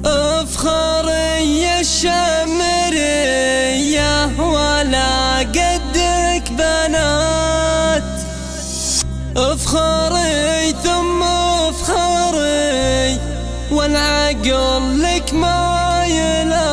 افخري يا الشمرية ولا قدك بنات، افخري ثم افخري والعقل لك ما يلا.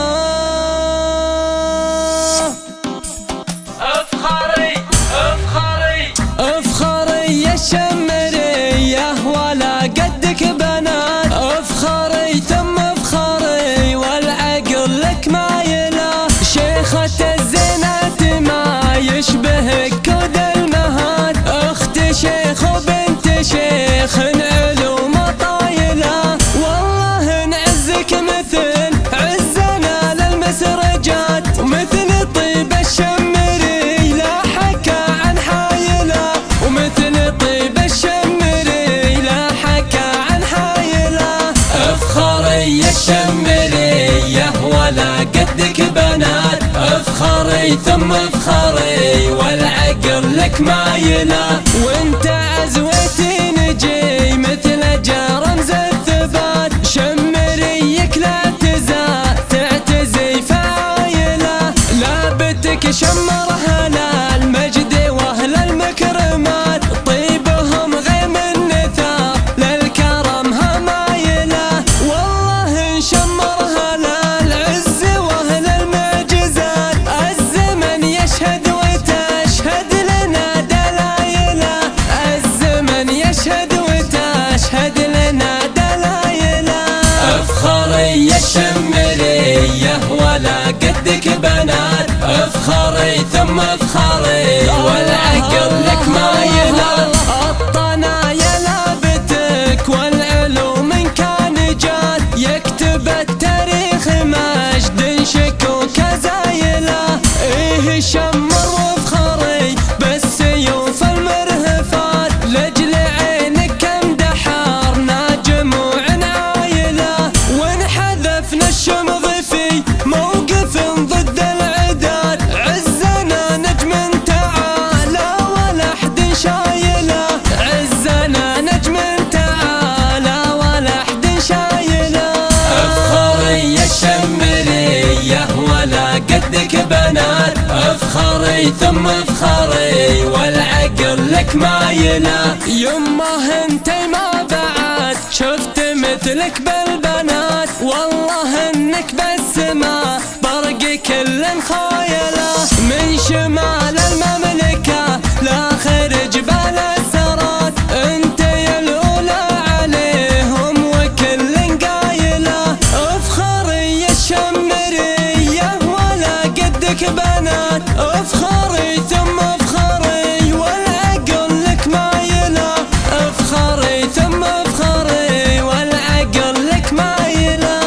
افخري يا الشمرية ولا قدك بنات، افخري ثم افخري والعقل لك ما يلا. شيخة الزينات ما يشبهك كود المهات، اخت شيخ وبنت شيخ علوم طايلة، والله نعزك مثل عزنا للمسرجات، ومثل طيب الشمري لا حكى عن حايلة، ومثل طيب الشمري لا حكى عن حايلة. افخري يا الشمرية ولا قدك بنات، افخري ثم افخري والعقل لك مايلة، وانت عزوتي نجي مثل جرمز الثبات، شمريك لا تعتزي فايلة، لابتك شمرها للمجد واهل المكرمات، طيبهم غيم النثار للكرم همايلة، والله انشمرها للعز واهل المعجزات، الزمن يشهد وتشهد لنا دلايله، الزمن يشهد وتشهد لنا دلايله. افخري يا الشمرية ولا قدك بنات، افخري ثم افخري والعقل لك مايلة، الطنايا لابتك والعلوم ان كان جات، يكتب التاريخ مجد شكوك زايلة، ايه شمر وافخري بالسيوف المرهفات، لجل عينك كم دحرنا جموع عايلة، وانحذفنا الشمض في موقف ضد العداد، عزنا نجم تعالى ولا احد شايله، عزنا نجم تعالى ولا احد شايله. افخري يا الشمرية ولا قدك بنات، افخري ثم افخري والعقل لك مايلة، يمه انتي ما بعد شفت مثلك بالبنات، والله انك بالسما برق كل خايلة، من شمال المملكة لاخر جبال السرات، انت يا الاولى عليهم وكل قايلة، افخري يا الشمرية ولا قدك بنات، افخري ثم افخري والعقل لك مايلة، افخري ثم افخري والعقل لك مايلة.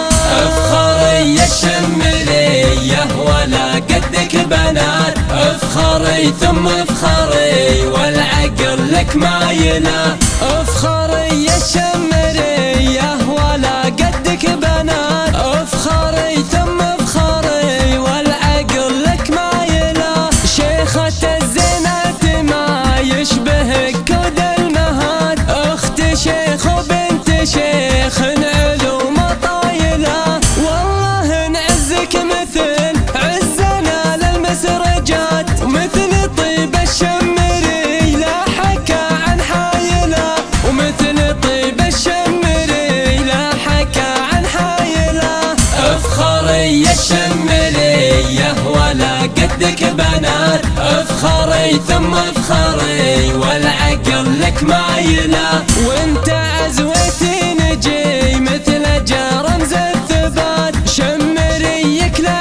افخري يا الشمرية ولا قدك بنات، افخري ثم افخري والعقل لك مايلة، افخري يا الشمرية ولا قدك بنات، افخري ثم افخري والعقل لك مايلة، شيخة الزينات ما يشبهك كود المهات، اخت شيخ وبنت شيخ علوم طايلة، والله نعزك مثل عزنا للمسرجات، ومثل طيب الشمري لا حكى عن حايلة، ومثل طيب الشمري لا حكى عن حايلة. افخري يا الشمرية ولا قدك بنات، افخري ثم افخري والعقل لك مايلة، وانت عزوتي نجي مثل جرمز الثبات، شمريك لا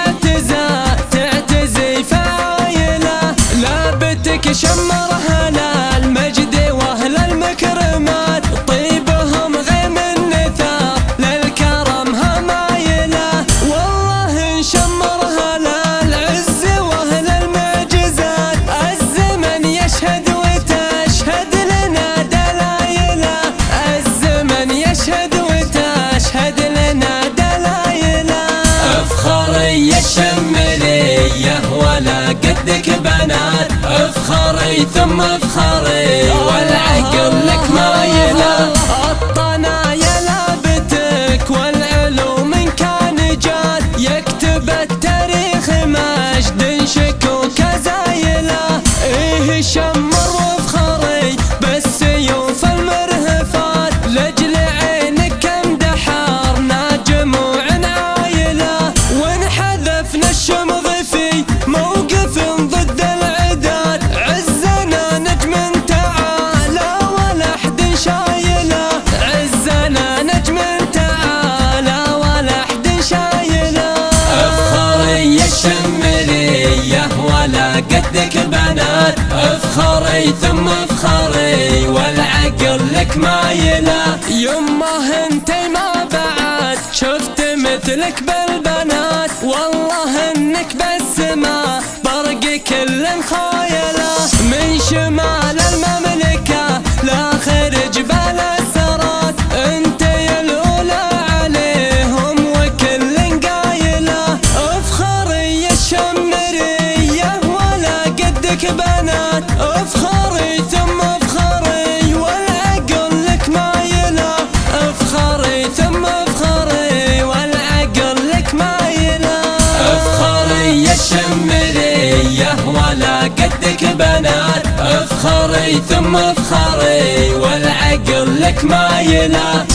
تعتزي فايلة، لابتك شمرها للمجد واهل المكرمات، طيبهم غيم النثار للكرم همايلة، والله انشمرها للعز واهل المعجزات، الزمن يشهد وتشهد لنا دلايله، الزمن يشهد وتشهد لنا دلايله. افخري يا الشمرية ولا قدك بنات، افخري ثم افخري والعقل لك مايلة، الطنايا لابتك والعلوم افخري ثم افخري والعقل لك مايله. يمه انتي ما بعد شفت مثلك بالبنات، والله انك بالسما برق كل خايله. من شمال المملكه لاخر جبال السرات انتي الاولى عليهم وكل قايله. افخري يا الشمريه ولا قدك بنات، افخري ثم افخري والعقل لك مايله. افخري ثم افخري والعقل لك مايله. افخري يا الشمريه ولا قدك بنات، افخري ثم افخري والعقل لك مايله.